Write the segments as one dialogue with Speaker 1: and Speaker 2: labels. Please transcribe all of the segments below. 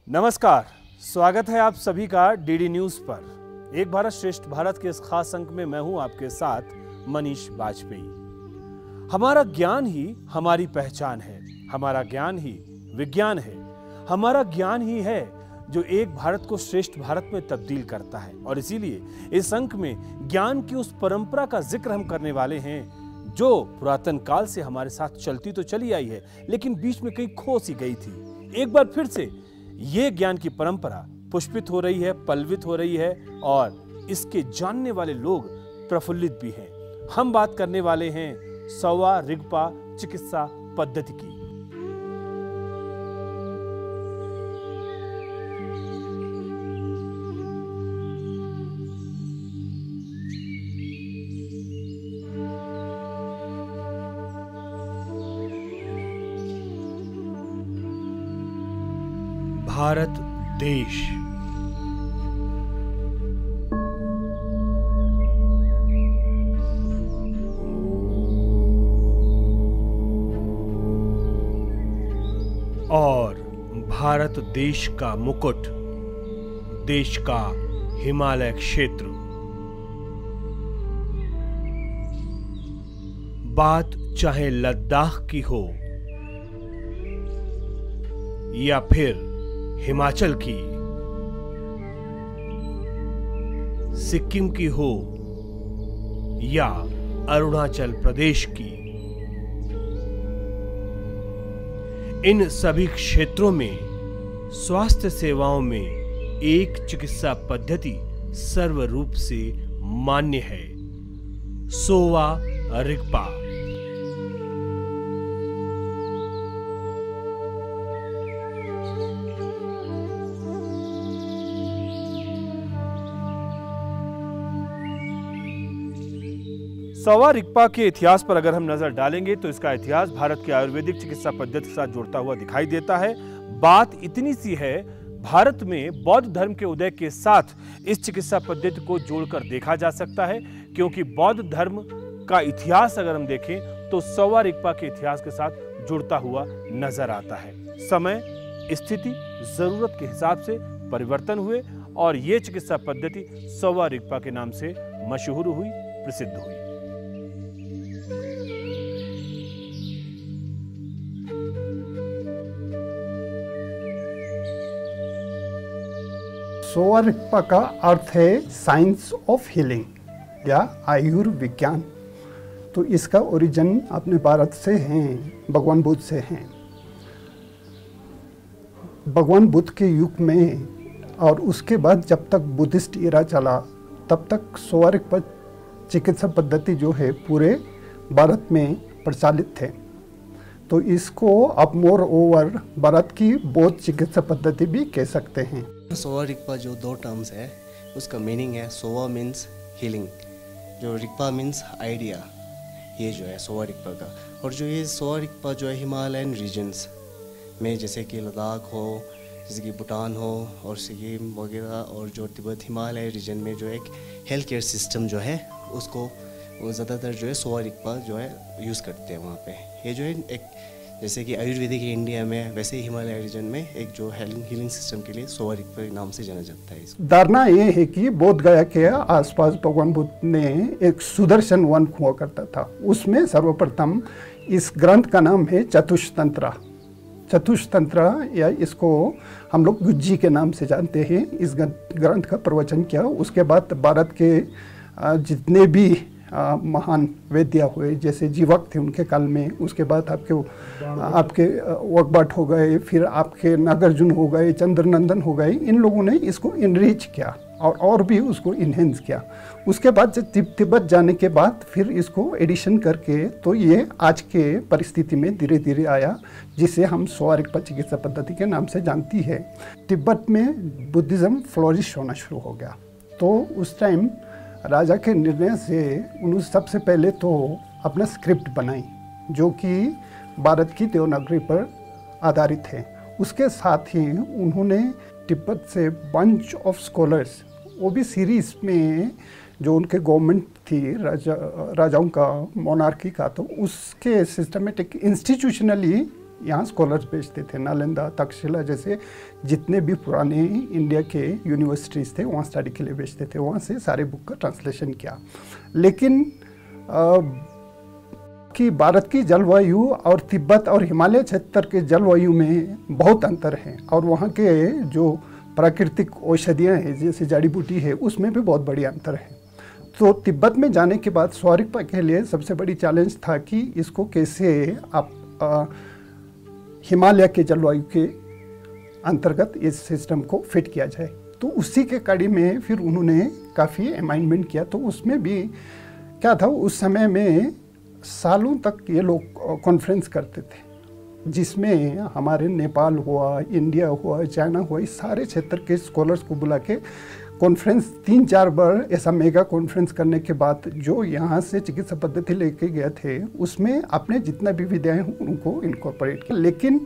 Speaker 1: नमस्कार, स्वागत है आप सभी का डीडी न्यूज पर। एक भारत श्रेष्ठ भारत के इस खास अंक में मैं हूं आपके साथ मनीष बाजपेयी। हमारा ज्ञान ही हमारी पहचान है, हमारा ज्ञान ही विज्ञान है, हमारा ज्ञान ही है जो एक भारत को श्रेष्ठ भारत में तब्दील करता है। और इसीलिए इस अंक में ज्ञान की उस परंपरा का जिक्र हम करने वाले हैं जो पुरातन काल से हमारे साथ चलती तो चली आई है, लेकिन बीच में कहीं खो सी गई थी। एक बार फिर से ये ज्ञान की परंपरा पुष्पित हो रही है, पल्लवित हो रही है और इसके जानने वाले लोग प्रफुल्लित भी हैं। हम बात करने वाले हैं सौवा रिगपा चिकित्सा पद्धति की। भारत देश और भारत देश का मुकुट, देश का हिमालय क्षेत्र। बात चाहे लद्दाख की हो या फिर हिमाचल की, सिक्किम की हो या अरुणाचल प्रदेश की, इन सभी क्षेत्रों में स्वास्थ्य सेवाओं में एक चिकित्सा पद्धति सर्वरूप से मान्य है, सोवा रिगपा। सौवा रिगपा के इतिहास पर अगर हम नजर डालेंगे तो इसका इतिहास भारत की आयुर्वेदिक चिकित्सा पद्धति के साथ जुड़ता हुआ दिखाई देता है। बात इतनी सी है, भारत में बौद्ध धर्म के उदय के साथ इस चिकित्सा पद्धति को जोड़कर देखा जा सकता है, क्योंकि बौद्ध धर्म का इतिहास अगर हम देखें तो सौवा रिगपा के इतिहास के साथ जुड़ता हुआ नजर आता है। समय, स्थिति, जरूरत के हिसाब से परिवर्तन हुए और ये चिकित्सा पद्धति सौवा रिगपा के नाम से मशहूर हुई, प्रसिद्ध हुई।
Speaker 2: सोवा रिगपा का अर्थ है साइंस ऑफ हीलिंग या आयुर्विज्ञान। तो इसका ओरिजिन अपने भारत से हैं, भगवान बुद्ध से हैं। भगवान बुद्ध के युग में और उसके बाद जब तक बुद्धिस्ट इरा चला तब तक सोवा रिगपा चिकित्सा पद्धति जो है पूरे भारत में प्रचलित थे। तो इसको अब मोर ओवर भारत की बौद्ध चिकित्सा पद्धति भी कह सकते हैं।
Speaker 3: सोवा रिगपा जो दो टर्म्स है उसका मीनिंग है, सोवा मीन्स हीलिंग, जो रिगपा मीन्स आइडिया, ये जो है सोवा रिगपा का। और जो ये सोवा रिगपा जो है हिमालयन रीजन्स में, जैसे कि लद्दाख हो, जैसे कि भूटान हो और सिक्किम वगैरह, और जो तिब्बत हिमालय रीजन में जो एक हेल्थ केयर सिस्टम जो है उसको वो ज़्यादातर जो है सोवा रिगपा जो है यूज़ करते हैं वहाँ पे। ये जो है एक जैसे कि आयुर्वेदिक इंडिया में, वैसे ही हिमालय रीजन में एक जो हीलिंग सिस्टम के लिए सोवा रिगपा के नाम से जाना जाता है।
Speaker 2: धारणा ये है कि बोध गया के आसपास भगवान बुद्ध ने एक सुदर्शन वन हुआ करता था। उसमें सर्वप्रथम इस ग्रंथ का नाम है चतुष्तंत्र। चतुष्तंत्र या इसको हम लोग गुज्जी के नाम से जानते हैं। इस ग्रंथ का प्रवचन किया। उसके बाद भारत के जितने भी महान वैद्य हुए, जैसे जीवक थे उनके काल में, उसके बाद आपके वकबाट हो गए, फिर आपके नागार्जुन हो गए, चंद्रनंदन हो गए, इन लोगों ने इसको इनरिच किया और भी उसको इन्हेंस किया। उसके बाद जब तिब्बत जाने के बाद फिर इसको एडिशन करके तो ये आज के परिस्थिति में धीरे धीरे आया, जिसे हम सोवा रिगपा चिकित्सा पद्धति के नाम से जानती है। तिब्बत में बुद्धिज़्म फ्लोरिश होना शुरू हो गया। तो उस टाइम राजा के निर्णय से उन्होंने सबसे पहले तो अपना स्क्रिप्ट बनाई, जो कि भारत की देवनागरी पर आधारित है। उसके साथ ही उन्होंने तिब्बत से बंच ऑफ स्कॉलर्स, वो भी सीरीज में जो उनके गवर्नमेंट थी राजाओं का, मोनार्की का, तो उसके सिस्टमेटिक इंस्टीट्यूशनली यहाँ स्कॉलर्स भेजते थे। नालंदा, तक्षशिला जैसे जितने भी पुराने इंडिया के यूनिवर्सिटीज़ थे वहाँ स्टडी के लिए भेजते थे। वहाँ से सारे बुक का ट्रांसलेशन किया। लेकिन कि भारत की जलवायु और तिब्बत और हिमालय क्षेत्र के जलवायु में बहुत अंतर है, और वहाँ के जो प्राकृतिक औषधियाँ हैं जैसे जड़ी बूटी है उसमें भी बहुत बड़ी अंतर है। तो तिब्बत में जाने के बाद सोवा रिगपा के लिए सबसे बड़ी चैलेंज था कि इसको कैसे आप हिमालय के जलवायु के अंतर्गत इस सिस्टम को फिट किया जाए। तो उसी के कड़ी में फिर उन्होंने काफ़ी अमेंडमेंट किया। तो उसमें भी क्या था, उस समय में सालों तक ये लोग कॉन्फ्रेंस करते थे, जिसमें हमारे नेपाल हुआ, इंडिया हुआ, चाइना हुआ, इस सारे क्षेत्र के स्कॉलर्स को बुला के कॉन्फ्रेंस 3-4 बार ऐसा मेगा कॉन्फ्रेंस करने के बाद जो यहाँ से चिकित्सा पद्धति लेके गए थे उसमें अपने जितना भी विद्याएं हों उनको इनकॉर्पोरेट किया। लेकिन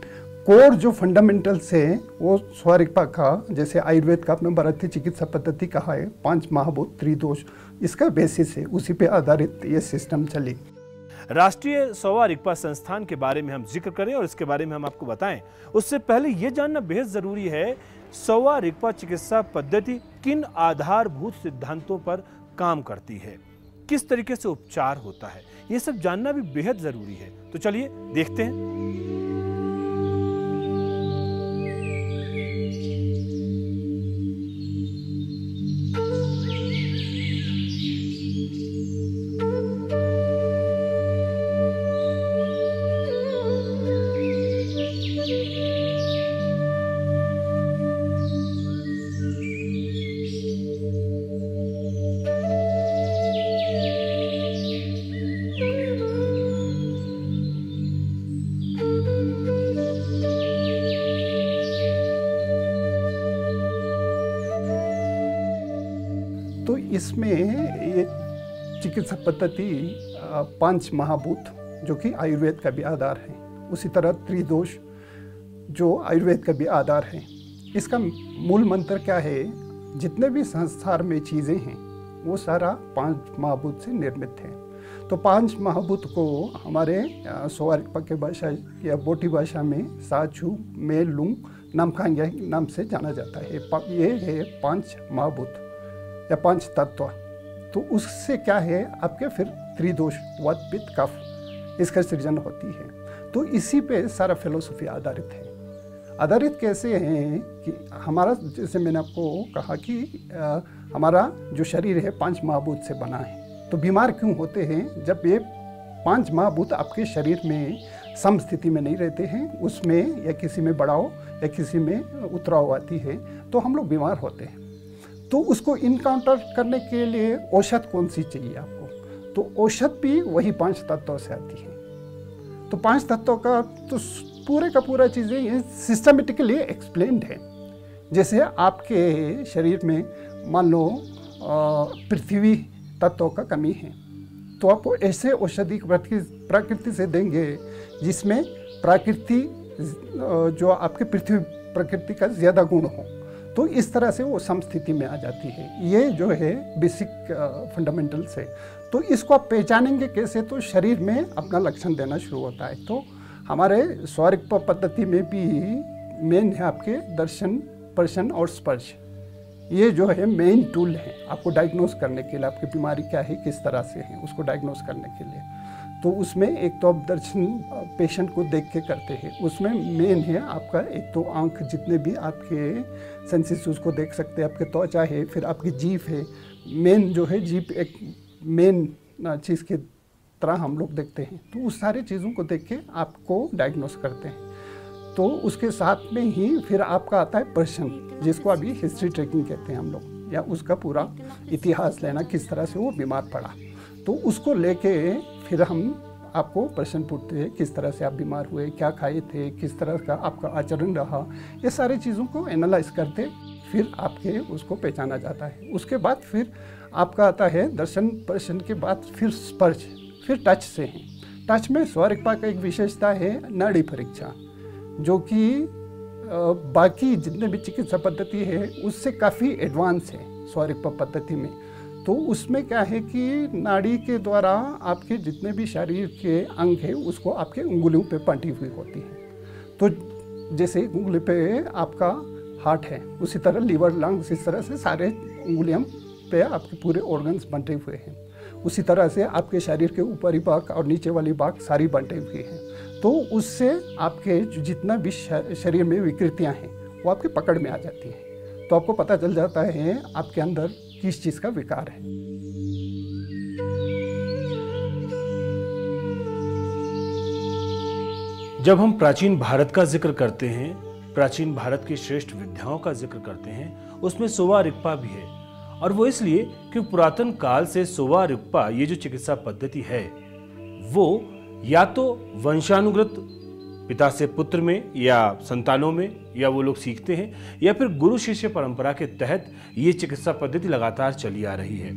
Speaker 2: कोर जो फंडामेंटल्स है वो सोवा रिगपा का, जैसे आयुर्वेद का अपने भारतीय चिकित्सा पद्धति कहा है 5 महाभूत त्रिदोष, इसका बेसिस है, उसी पे आधारित ये सिस्टम चली।
Speaker 1: राष्ट्रीय सोवा रिगपा संस्थान के बारे में हम जिक्र करें और इसके बारे में हम आपको बताएं, उससे पहले ये जानना बेहद जरूरी है सोवा रिगपा चिकित्सा पद्धति किन आधारभूत सिद्धांतों पर काम करती है, किस तरीके से उपचार होता है, ये सब जानना भी बेहद जरूरी है। तो चलिए देखते हैं।
Speaker 2: तो इसमें ये चिकित्सा पद्धति 5 महाभूत जो कि आयुर्वेद का भी आधार है, उसी तरह त्रिदोष जो आयुर्वेद का भी आधार है। इसका मूल मंत्र क्या है, जितने भी संसार में चीज़ें हैं वो सारा 5 महाभूत से निर्मित है। तो 5 महाभूत को हमारे सोवा रिगपा के भाषा या बोटी भाषा में साचू, मेल, लुंग, नामखांग नाम से जाना जाता है। ये है 5 महाभूत या 5 तत्व। तो उससे क्या है, आपके फिर त्रिदोष वात पित्त कफ इसका सृजन होती है। तो इसी पे सारा फिलोसफी आधारित है। आधारित कैसे हैं कि हमारा, जैसे मैंने आपको कहा कि हमारा जो शरीर है 5 महाभूत से बना है। तो बीमार क्यों होते हैं, जब ये 5 महाभूत आपके शरीर में सम स्थिति में नहीं रहते हैं, उसमें या किसी में बढ़ाव या किसी में उतराव आती है, तो हम लोग बीमार होते हैं। तो उसको इनकाउंटर करने के लिए औषध कौन सी चाहिए आपको, तो औषध भी वही 5 तत्वों से आती है। तो 5 तत्वों का तो पूरे का पूरा चीज़ें ये सिस्टमेटिकली एक्सप्लेन्ड है। जैसे आपके शरीर में मान लो पृथ्वी तत्वों का कमी है, तो आप ऐसे औषधि प्रकृति से देंगे जिसमें प्रकृति जो आपके पृथ्वी प्रकृति का ज़्यादा गुण हो, तो इस तरह से वो समस्थिति में आ जाती है। ये जो है बेसिक फंडामेंटल्स है। तो इसको आप पहचानेंगे कैसे, तो शरीर में अपना लक्षण देना शुरू होता है। तो हमारे सोवा रिगपा पद्धति में भी मेन है आपके दर्शन, स्पर्शन और स्पर्श। ये जो है मेन टूल है आपको डायग्नोस करने के लिए, आपकी बीमारी क्या है, किस तरह से है, उसको डायग्नोस करने के लिए। तो उसमें एक तो आप दर्शन पेशेंट को देख के करते हैं, उसमें मेन है आपका एक तो आंख, जितने भी आपके सेंसेस उसको देख सकते हैं, आपके त्वचा है, फिर आपकी जीभ है। मेन जो है जीभ एक मेन चीज़ की तरह हम लोग देखते हैं। तो उस सारे चीज़ों को देख के आपको डायग्नोस करते हैं। तो उसके साथ में ही फिर आपका आता है पर्सन, जिसको अभी हिस्ट्री ट्रेकिंग कहते हैं हम लोग, या उसका पूरा इतिहास लेना, किस तरह से वो बीमार पड़ा। तो उसको लेके फिर हम आपको प्रश्न पूछते हैं, किस तरह से आप बीमार हुए, क्या खाए थे, किस तरह का आपका आचरण रहा, ये सारी चीज़ों को एनालाइज करते फिर आपके उसको पहचाना जाता है। उसके बाद फिर आपका आता है दर्शन, पर्शन के बाद फिर स्पर्श, फिर टच से है। टच में सोवा रिगपा का एक विशेषता है नाड़ी परीक्षा, जो कि बाकी जितने भी चिकित्सा पद्धति है उससे काफ़ी एडवांस है सोवा रिगपा पद्धति में। तो उसमें क्या है कि नाड़ी के द्वारा आपके जितने भी शरीर के अंग हैं उसको आपके उंगलियों पे बांटी हुई होती है। तो जैसे उंगली पे आपका हार्ट है, उसी तरह लीवर, लंग्स, इस तरह से सारे उंगलियों पे आपके पूरे ऑर्गन्स बंटे हुए हैं। उसी तरह से आपके शरीर के ऊपरी भाग और नीचे वाली भाग सारी बंटे हुए हैं। तो उससे आपके जितना भी शरीर में विकृतियां हैं वो आपके पकड़ में आ जाती हैं। तो आपको पता चल जाता है आपके अंदर किस चीज़ का विकार है।
Speaker 1: जब हम प्राचीन भारत का जिक्र करते हैं, प्राचीन भारत की श्रेष्ठ विद्याओं का जिक्र करते हैं, उसमें सोवा रिगपा भी है। और वो इसलिए कि पुरातन काल से सोवा रिगपा ये जो चिकित्सा पद्धति है वो या तो वंशानुगत पिता से पुत्र में या संतानों में या वो लोग सीखते हैं, या फिर गुरु शिष्य परंपरा के तहत ये चिकित्सा पद्धति लगातार चली आ रही है।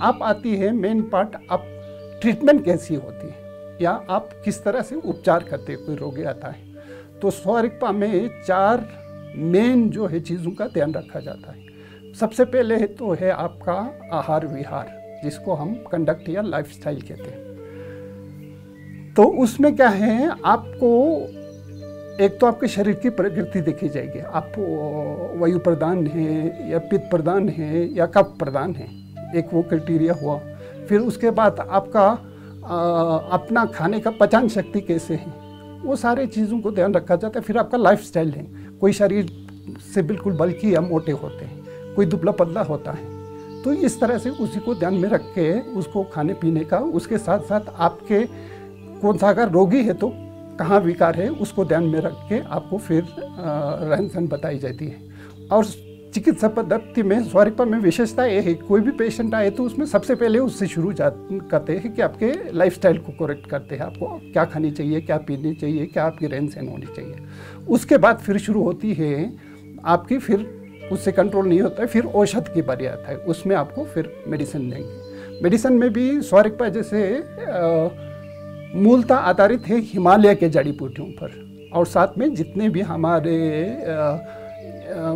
Speaker 2: आप आती है मेन पार्ट, आप ट्रीटमेंट कैसी होती है या आप किस तरह से उपचार करते हैं कोई रोगी आता है। तो सोवा रिगपा में 4 मेन जो है चीज़ों का ध्यान रखा जाता है। सबसे पहले तो है आपका आहार विहार, जिसको हम कंडक्ट या लाइफस्टाइल कहते हैं। तो उसमें क्या है, आपको एक तो आपके शरीर की प्रकृति देखी जाएगी, आप वायु प्रदान है या पित्त प्रदान है या कफ प्रदान है, एक वो क्राइटेरिया हुआ। फिर उसके बाद आपका अपना खाने का पचान शक्ति कैसे है, वो सारे चीज़ों को ध्यान रखा जाता है। फिर आपका लाइफस्टाइल है, कोई शरीर से बिल्कुल बल्कि या मोटे होते हैं, कोई दुबला पतला होता है। तो इस तरह से उसी को ध्यान में रख के उसको खाने पीने का, उसके साथ साथ आपके कौन सा अगर रोगी है तो कहाँ विकार है उसको ध्यान में रख के आपको फिर रहन सहन बताई जाती है। और चिकित्सा पद्धति में सोवा रिगपा में विशेषता ये है, कोई भी पेशेंट आए तो उसमें सबसे पहले उससे शुरू करते हैं कि आपके लाइफस्टाइल को करेक्ट करते हैं, आपको क्या खानी चाहिए, क्या पीनी चाहिए, क्या आपकी रहन सहन होनी चाहिए। उसके बाद फिर शुरू होती है आपकी, फिर उससे कंट्रोल नहीं होता है, फिर औषध की बारी आता है, उसमें आपको फिर मेडिसिन देंगे। मेडिसिन में भी सोवा रिगपा जैसे मूलतः आधारित है हिमालय के जड़ी बूटियों पर, और साथ में जितने भी हमारे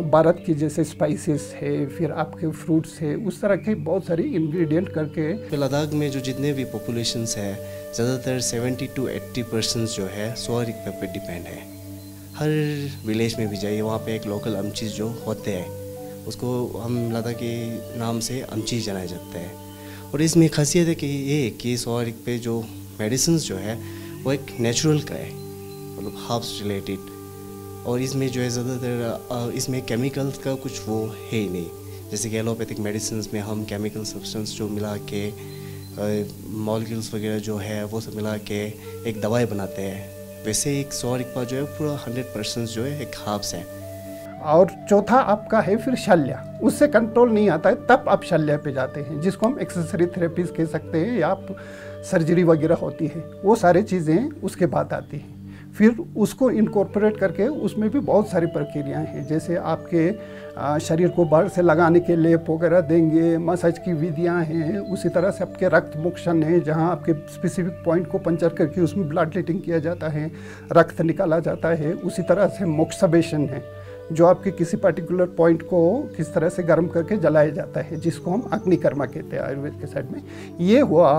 Speaker 2: भारत की जैसे स्पाइसेस है, फिर आपके फ्रूट्स है, उस तरह के बहुत सारे इंग्रेडिएंट करके।
Speaker 3: लद्दाख में जो जितने भी पॉपुलेशंस है, ज़्यादातर 70 to 80% जो है सोवा रिगपा पे डिपेंड है। हर विलेज में भी जाइए, वहाँ पे एक लोकल अमचीज़ जो होते हैं उसको हम लद्दाख के नाम से अमचीज़ जाना जाता है। और इसमें खासियत है कि ये कि सोवा रिगपा पे जो मेडिसिन जो है वो एक नेचुरल का है, मतलब हर्ब्स रिलेटेड। और इसमें जो है ज़्यादातर इसमें केमिकल्स का कुछ वो है ही नहीं। जैसे कि एलोपैथिक मेडिसिन में हम केमिकल सब्सटेंस जो मिला के मॉलिक्यूल्स वगैरह जो है वो सब मिला के एक दवाई बनाते हैं, वैसे एक सोवा रिगपा जो है पूरा 100% जो है एक हर्ब्स है।
Speaker 2: और चौथा आपका है फिर शल्य, उससे कंट्रोल नहीं आता है तब आप शल्य पे जाते हैं, जिसको हम एक्सेसरी थेरेपीज कह सकते हैं, या आप सर्जरी वगैरह होती है, वो सारी चीज़ें उसके बाद आती हैं। फिर उसको इनकॉर्पोरेट करके उसमें भी बहुत सारी प्रक्रियाएं हैं, जैसे आपके शरीर को बाहर से लगाने के लेप वगैरह देंगे, मसाज की विधियां हैं, उसी तरह से आपके रक्त मोक्षण है, जहां आपके स्पेसिफिक पॉइंट को पंचर करके उसमें ब्लड लीटिंग किया जाता है, रक्त निकाला जाता है। उसी तरह से मोक्सबेशन है, जो आपके किसी पर्टिकुलर पॉइंट को किस तरह से गर्म करके जलाया जाता है, जिसको हम अग्निकर्मा कहते हैं आयुर्वेद के साइड में। ये हुआ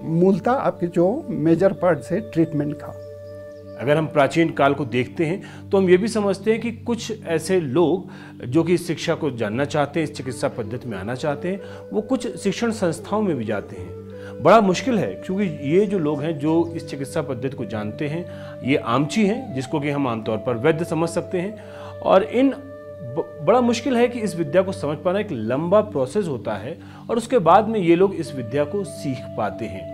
Speaker 2: मूलतः आपके जो मेजर पार्ट से ट्रीटमेंट का।
Speaker 1: अगर हम प्राचीन काल को देखते हैं तो हम ये भी समझते हैं कि कुछ ऐसे लोग जो कि इस शिक्षा को जानना चाहते हैं, इस चिकित्सा पद्धति में आना चाहते हैं, वो कुछ शिक्षण संस्थाओं में भी जाते हैं। बड़ा मुश्किल है, क्योंकि ये जो लोग हैं जो इस चिकित्सा पद्धति को जानते हैं, ये आमची हैं, जिसको कि हम आमतौर पर वैद्य समझ सकते हैं। और बड़ा मुश्किल है कि इस विद्या को समझ पाना एक लंबा प्रोसेस होता है, और उसके बाद में ये लोग इस विद्या को सीख पाते हैं।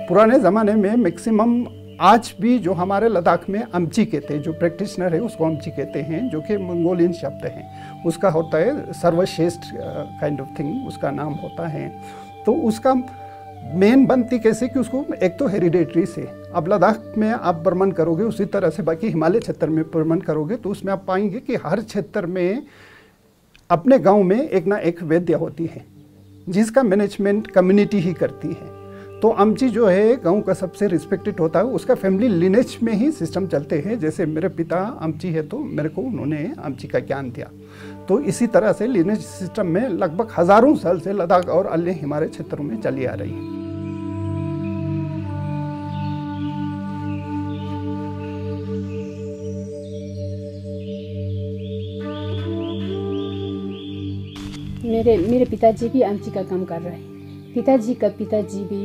Speaker 2: पुराने ज़माने में मैक्सिमम आज भी जो हमारे लद्दाख में अमची कहते हैं, जो प्रैक्टिशनर है उसको अमची कहते हैं, जो कि मंगोलियन शब्द है। उसका होता है सर्वश्रेष्ठ काइंड ऑफ थिंग, उसका नाम होता है। तो उसका मेन बनती कैसे कि उसको एक तो हेरिडेटरी से, अब लद्दाख में आप भ्रमण करोगे उसी तरह से बाकी हिमालय क्षेत्र में भ्रमण करोगे तो उसमें आप पाएंगे कि हर क्षेत्र में अपने गाँव में एक ना एक वैद्य होती है, जिसका मैनेजमेंट कम्युनिटी ही करती है। तो आमची जो है गांव का सबसे रिस्पेक्टेड होता है, उसका फैमिली लिनेज में ही सिस्टम चलते हैं। जैसे मेरे पिता आमची है तो मेरे को उन्होंने आमची का ज्ञान दिया, तो इसी तरह से लिनेज सिस्टम में लगभग हज़ारों साल से लद्दाख और अन्य हिमालय क्षेत्रों में चली आ रही है।
Speaker 4: मेरे पिताजी भी आमची का काम कर रहे हैं, पिताजी भी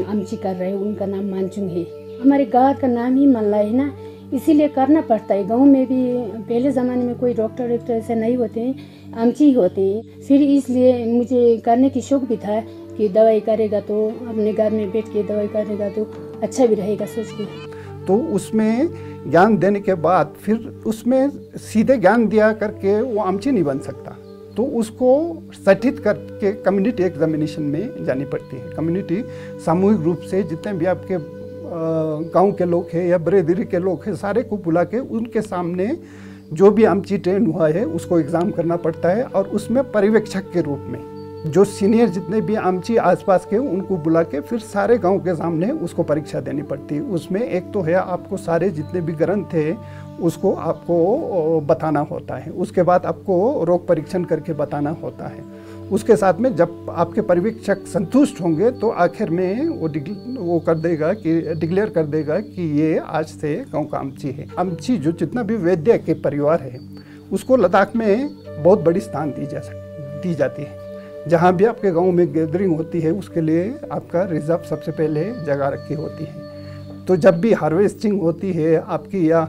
Speaker 4: आमची कर रहे हैं। उनका नाम मानचुंग है। हमारे गांव का नाम ही मल्ला है ना, इसीलिए करना पड़ता है। गांव में भी पहले ज़माने में कोई डॉक्टर ऐसे नहीं होते हैं, आमची ही होते हैं। फिर इसलिए मुझे करने की शौक भी था कि दवाई करेगा तो अपने घर में बैठ के दवाई करेगा तो अच्छा भी रहेगा सोच के।
Speaker 2: तो उसमें ज्ञान देने के बाद फिर उसमें सीधे ज्ञान दिया करके वो आमची नहीं बन सकता, तो उसको सटित करके कम्युनिटी एग्जामिनेशन में जानी पड़ती है। कम्युनिटी सामूहिक रूप से जितने भी आपके गांव के लोग हैं या बरेदरी के लोग हैं, सारे को बुला के उनके सामने जो भी आमची ट्रेन हुआ है उसको एग्ज़ाम करना पड़ता है। और उसमें पर्यवेक्षक के रूप में जो सीनियर जितने भी आमची आसपास के उनको बुला के फिर सारे गांव के सामने उसको परीक्षा देनी पड़ती है। उसमें एक तो है आपको सारे जितने भी ग्रंथ थे उसको आपको बताना होता है, उसके बाद आपको रोग परीक्षण करके बताना होता है। उसके साथ में जब आपके पर्यवेक्षक संतुष्ट होंगे तो आखिर में वो कर देगा कि डिक्लेयर कर देगा कि ये आज से गांव का आमची है। आमची जो जितना भी वैद्य के परिवार है उसको लद्दाख में बहुत बड़ी स्थान दी जाती है। जहाँ भी आपके गांव में गैदरिंग होती है उसके लिए आपका रिजर्व सबसे पहले जगह रखी होती है। तो जब भी हार्वेस्टिंग होती है आपकी या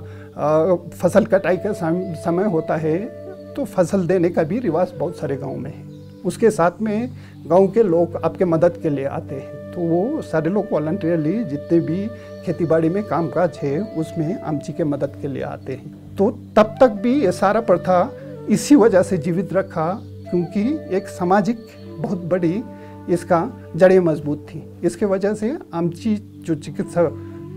Speaker 2: फसल कटाई का समय होता है तो फसल देने का भी रिवाज बहुत सारे गांव में है। उसके साथ में गांव के लोग आपके मदद के लिए आते हैं, तो वो सारे लोग वॉलंटियरली जितने भी खेतीबाड़ी में कामकाज है उसमें आमची के मदद के लिए आते हैं। तो तब तक भी ये सारा प्रथा इसी वजह से जीवित रखा क्योंकि एक सामाजिक बहुत बड़ी इसका जड़ें मजबूत थी। इसके वजह से आमची जो चिकित्सा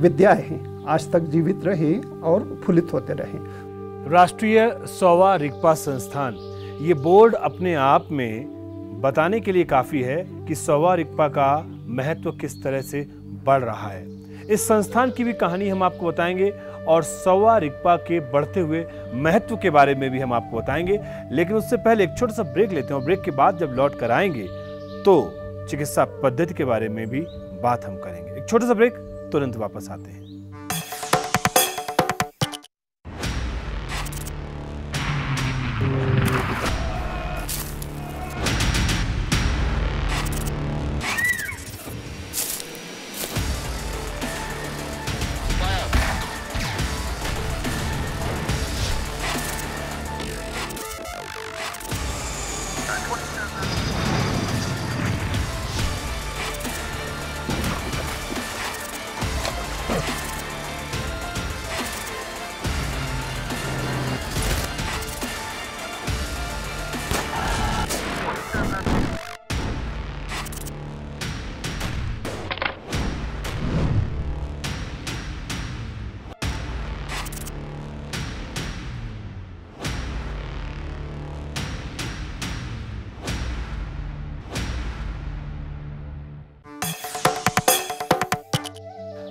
Speaker 2: विद्या है आज तक जीवित रहे और फुलित होते रहे।
Speaker 1: राष्ट्रीय सोवा रिगपा संस्थान, ये बोर्ड अपने आप में बताने के लिए काफ़ी है कि सोवा रिगपा का महत्व किस तरह से बढ़ रहा है। इस संस्थान की भी कहानी हम आपको बताएंगे और सोवा रिगपा के बढ़ते हुए महत्व के बारे में भी हम आपको बताएंगे। लेकिन उससे पहले एक छोटा सा ब्रेक लेते हैं और ब्रेक के बाद जब लौट कर आएंगे तो चिकित्सा पद्धति के बारे में भी बात हम करेंगे। एक छोटा सा ब्रेक, तुरंत वापस आते हैं।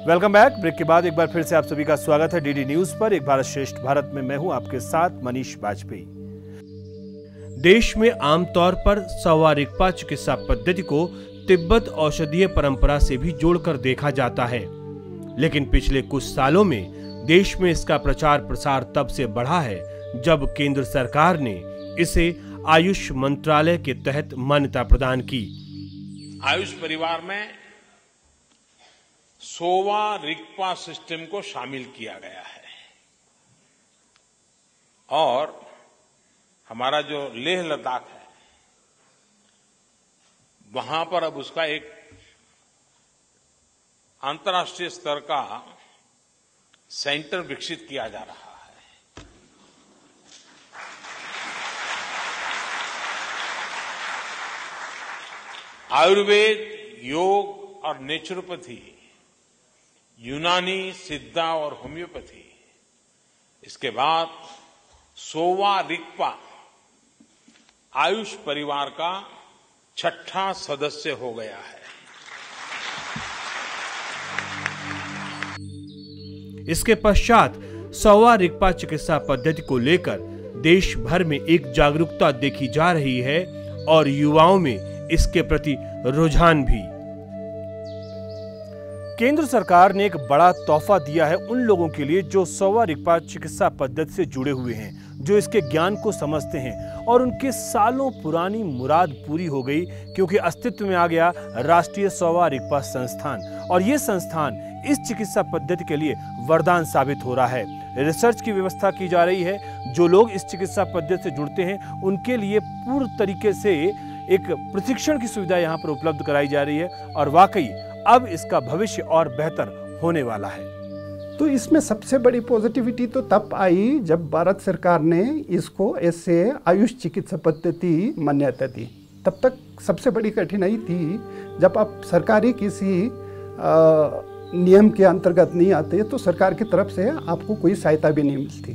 Speaker 1: Welcome back. ब्रेक के बाद एक बार फिर से आप सभी का स्वागत है डीडी न्यूज पर। एक भारत श्रेष्ठ भारत में मैं हूं आपके साथ मनीष बाजपेयी। देश में आमतौर पर सोवा रिगपा चिकित्सा पद्धति को तिब्बत औषधीय परंपरा से भी जोड़कर देखा जाता है, लेकिन पिछले कुछ सालों में देश में इसका प्रचार प्रसार तब से बढ़ा है जब केंद्र सरकार ने इसे आयुष मंत्रालय के तहत मान्यता प्रदान की।
Speaker 5: आयुष परिवार में सोवा रिगपा सिस्टम को शामिल किया गया है और हमारा जो लेह लद्दाख है वहां पर अब उसका एक अंतर्राष्ट्रीय स्तर का सेंटर विकसित किया जा रहा है। आयुर्वेद, योग और नेचुरोपैथी, यूनानी, सिद्धा और होम्योपैथी, इसके बाद सोवा रिगपा आयुष परिवार का छठा सदस्य हो गया है।
Speaker 1: इसके पश्चात सोवा रिगपा चिकित्सा पद्धति को लेकर देश भर में एक जागरूकता देखी जा रही है और युवाओं में इसके प्रति रुझान भी। केंद्र सरकार ने एक बड़ा तोहफा दिया है उन लोगों के लिए जो सोवा रिगपा चिकित्सा पद्धति से जुड़े हुए हैं, जो इसके ज्ञान को समझते हैं और उनके सालों पुरानी मुराद पूरी हो गई क्योंकि अस्तित्व में आ गया राष्ट्रीय सोवा रिगपा संस्थान। और ये संस्थान इस चिकित्सा पद्धति के लिए वरदान साबित हो रहा है। रिसर्च की व्यवस्था की जा रही है। जो लोग इस चिकित्सा पद्धति से जुड़ते हैं उनके लिए पूर्ण तरीके से एक प्रशिक्षण की सुविधा यहाँ पर उपलब्ध कराई जा रही है और वाकई अब इसका भविष्य और बेहतर होने वाला है।
Speaker 2: तो इसमें सबसे बड़ी पॉजिटिविटी तो तब आई जब भारत सरकार ने इसको ऐसे आयुष चिकित्सा पद्धति मान्यता दी। तब तक सबसे बड़ी कठिनाई थी जब आप सरकारी किसी नियम के अंतर्गत नहीं आते तो सरकार की तरफ से आपको कोई सहायता भी नहीं मिलती,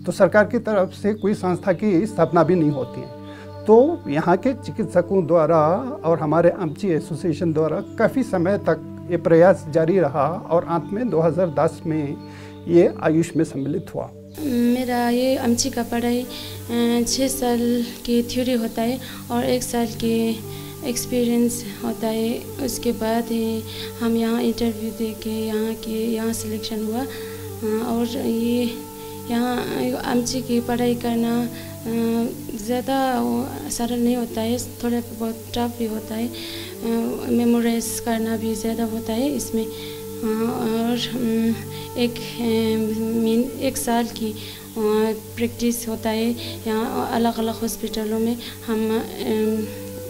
Speaker 2: तो सरकार की तरफ से कोई संस्था की स्थापना भी नहीं होती है। तो यहाँ के चिकित्सकों द्वारा और हमारे आमची एसोसिएशन द्वारा काफ़ी समय तक ये प्रयास जारी रहा और अंत में 2010 में ये आयुष में सम्मिलित हुआ।
Speaker 6: मेरा ये आमची का पढ़ाई 6 साल की थ्योरी होता है और 1 साल की एक्सपीरियंस होता है। उसके बाद हम यहाँ इंटरव्यू दे के यहाँ सिलेक्शन हुआ और ये यहाँ आमची की पढ़ाई करना ज़्यादा सरल नहीं होता है, थोड़ा बहुत टफ भी होता है, मेमोराइज करना भी ज़्यादा होता है इसमें। और एक साल की प्रैक्टिस होता है। यहाँ अलग अलग हॉस्पिटलों में हम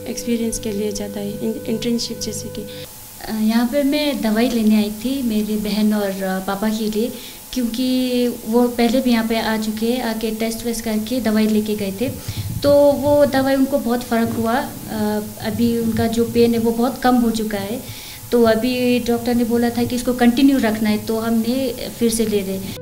Speaker 6: एक्सपीरियंस के लिए जाता है, इंटर्नशिप जैसे कि।
Speaker 7: यहाँ पर मैं दवाई लेने आई थी मेरी बहन और पापा के लिए, क्योंकि वो पहले भी यहाँ पे आ चुके हैं, आके टेस्ट वेस्ट करके दवाई लेके गए थे। तो वो दवाई उनको बहुत फ़र्क हुआ। अभी उनका जो पेन है वो बहुत कम हो चुका है। तो अभी डॉक्टर ने बोला था कि इसको कंटिन्यू रखना है, तो हमने फिर से ले रहे।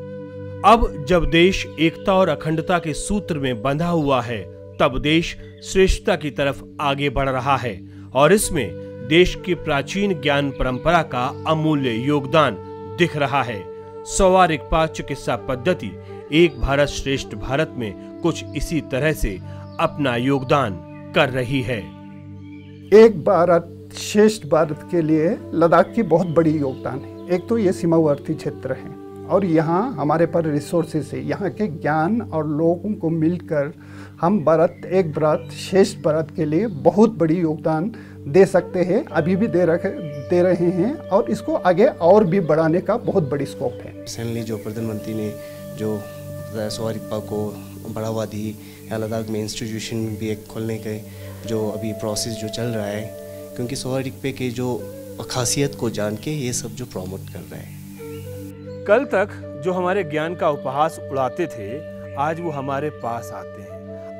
Speaker 1: अब जब देश एकता और अखंडता के सूत्र में बंधा हुआ है तब देश श्रेष्ठता की तरफ आगे बढ़ रहा है और इसमें देश की प्राचीन ज्ञान परंपरा का अमूल्य योगदान दिख रहा है। सोवा रिगपा चिकित्सा पद्धति एक भारत श्रेष्ठ भारत में कुछ इसी तरह से अपना योगदान कर रही है।
Speaker 2: एक भारत श्रेष्ठ भारत के लिए लद्दाख की बहुत बड़ी योगदान है। एक तो ये सीमावर्ती क्षेत्र है और यहाँ हमारे पर रिसोर्सेस है। यहाँ के ज्ञान और लोगों को मिलकर हम एक भारत श्रेष्ठ भारत के लिए बहुत बड़ी योगदान दे सकते हैं, अभी भी दे रहे हैं और इसको आगे और भी बढ़ाने का बहुत बड़ी स्कोप है।
Speaker 3: रिसेंटली जो प्रधानमंत्री ने जो सोवा रिगपा को बढ़ावा दी, यहाँ लद्दाख में इंस्टीट्यूशन भी एक खोलने के जो अभी प्रोसेस जो चल रहा है, क्योंकि सोवा रिगपा के जो खासियत को जान के ये सब जो प्रमोट कर रहा है।
Speaker 1: कल तक जो हमारे ज्ञान का उपहास उड़ाते थे आज वो हमारे पास आते हैं।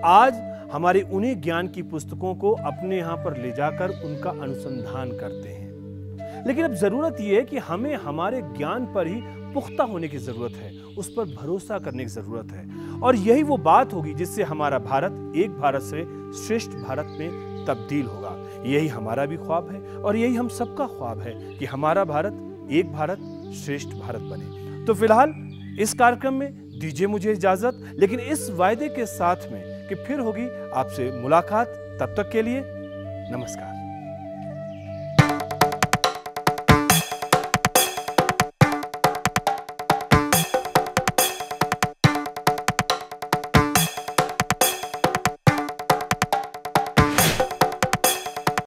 Speaker 1: आज हमारी उन्हीं ज्ञान की पुस्तकों को अपने यहाँ पर ले जाकर उनका अनुसंधान करते हैं। लेकिन अब जरूरत यह है कि हमें हमारे ज्ञान पर ही पुख्ता होने की जरूरत है, उस पर भरोसा करने की जरूरत है और यही वो बात होगी जिससे हमारा भारत एक भारत से श्रेष्ठ भारत में तब्दील होगा। यही हमारा भी ख्वाब है और यही हम सबका ख्वाब है कि हमारा भारत एक भारत श्रेष्ठ भारत बने। तो फिलहाल इस कार्यक्रम में दीजिए मुझे इजाजत, लेकिन इस वायदे के साथ में कि फिर होगी आपसे मुलाकात। तब तक के लिए नमस्कार।